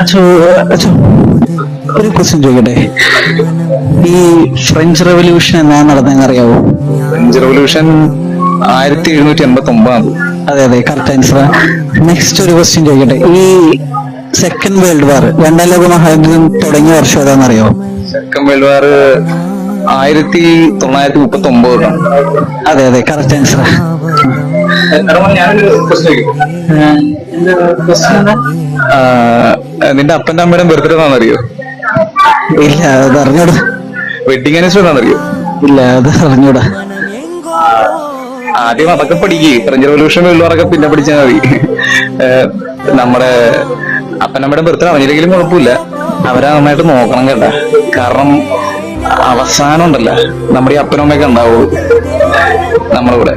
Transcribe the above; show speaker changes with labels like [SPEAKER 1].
[SPEAKER 1] അച്ഛോ, അച്ഛോ, ഒരു ക്വസ്റ്റ്യൻ ചോദിക്കട്ടെ. ഈ ഫ്രഞ്ച് റെവല്യൂഷൻ എന്നാ നടന്നതെന്ന് അറിയാവോ?
[SPEAKER 2] French revolution 1789.
[SPEAKER 1] അതെ അതെ, കറക്റ്റ് ആൻസർ. നെക്സ്റ്റ് ഒരു ക്വസ്റ്റ്യൻ ചോദിക്കട്ടെ. ഈ സെക്കൻഡ് വേൾഡ് വാർ, രണ്ടാം ലോക മഹായുദ്ധം തുടങ്ങിയ വർഷം ഏതാണെന്നറിയോ?
[SPEAKER 2] Second world war 1939.
[SPEAKER 1] അതെ അതെ, കറക്റ്റ് ആൻസർ.
[SPEAKER 2] നിന്റെ അപ്പന്റെ അമ്മയുടെ ബർത്ത്ഡേ ആണെന്നറിയോ?
[SPEAKER 1] ഇല്ല, അത് അറിഞ്ഞൂടാ.
[SPEAKER 2] വെഡിങ് ആനിവേഴ്സറി ആണെന്നറിയോ?
[SPEAKER 1] ഇല്ല, അത് അറിഞ്ഞൂടാ.
[SPEAKER 2] ആദ്യം അതൊക്കെ പഠിക്ക്. ഫ്രഞ്ച് റവല്യൂഷൻ വേൾഡ് വാറൊക്കെ പിന്നെ പഠിച്ചാൽ മതി. നമ്മുടെ അപ്പനമ്മയുടെ ബർത്ത്ഡേ അറിഞ്ഞില്ലെങ്കിലും കുഴപ്പമില്ല, അവരെ നന്നായിട്ട് നോക്കണം കേട്ടാ. കാരണം അവസാനം ഉണ്ടല്ലോ നമ്മുടെ ഈ അപ്പനും അമ്മയൊക്കെ ഉണ്ടാവുള്ളൂ നമ്മുടെ കൂടെ.